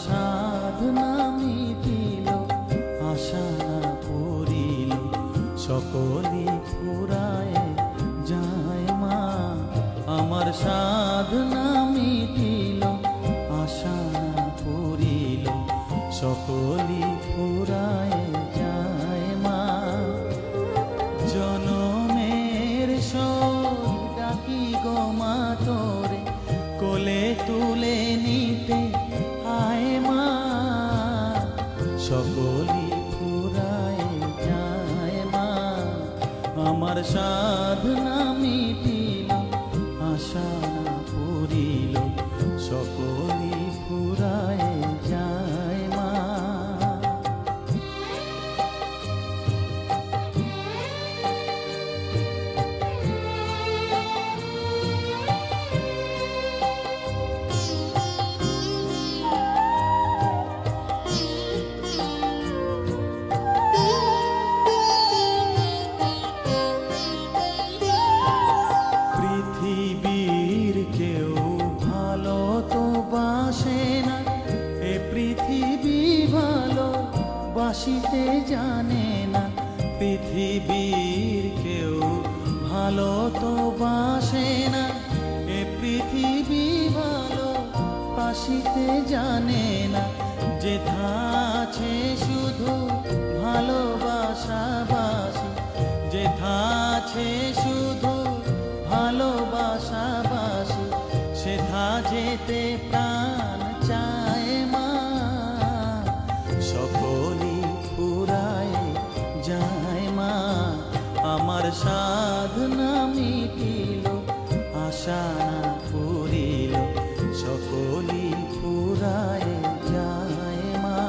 সাধনা মিটিল, আশা না পূরিল, সকলই ফুরায় যায় মা। আমার সাধনা মিটিল, আশা না পূরিল, সকলই ফুরায় যায় মা। জনমের শোক ডাকি গো মা তোরে, কোলে তুলে নিতে আয় মা। সকলই ফুরায় যায় মা। আমার সাধনা মিটিল, আশা না পূরিল, সকলই ফুরায় যায় মা। পৃথিবীর কেউ ভালো তো বাসে না, এ পৃথিবী ভালো বাসিতে জানে না। পৃথিবীর কেউ ভালো তো বাসে না, এ পৃথিবী ভালো বাসিতে জানে না। যেথা আছে শুধু ভালোবাসাবাসি, যেথা আছে শুধু ভালোবাসাবাসি, সেথা যেতে প্রাণ চায় মা। সকলই ফুরায় যায় মা। আমার সাধনা মিটিল, আশা না পূরিল, সকলই ফুরায় যায় মা।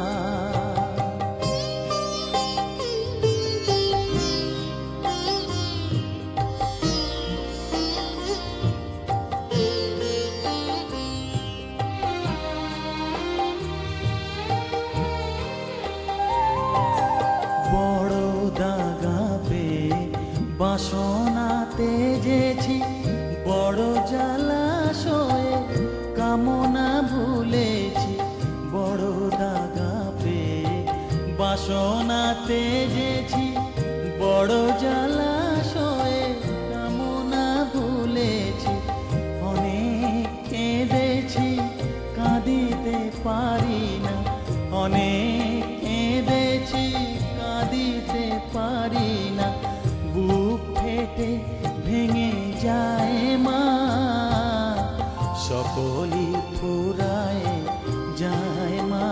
বড় দাগা পেয়ে বাসনা তেজেছি, বড় জলাশয়ে কামনা ভুলেছি। বড় দাগা পেয়ে বাসনা তেজেছি, বড় জলাশয়ে কামনা ভুলেছি। অনেক কেঁদেছি, কাঁদিতে পারি না, অনেক কেঁদেছি, কাঁদিতে পারি না। বুক ফেটে ভেঙে যায় মা। সকলই ফুরায় যায় মা।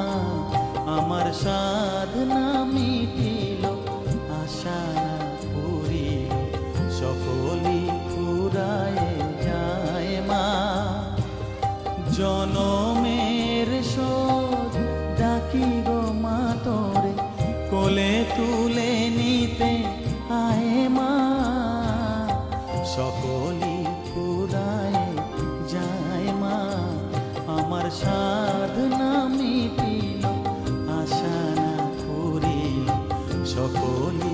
আমার সাধনা মিটিল, আশা না পূরিল, সকলই ফুরায় যায় মা। জনমের শোধ ডাকি গো মা তোরে, কোলে তুলে নিতে আয় মা। সকলই ফুরায় যায় মা। আমার সাধনা মিটিল, আশা না পূরিল, সকলই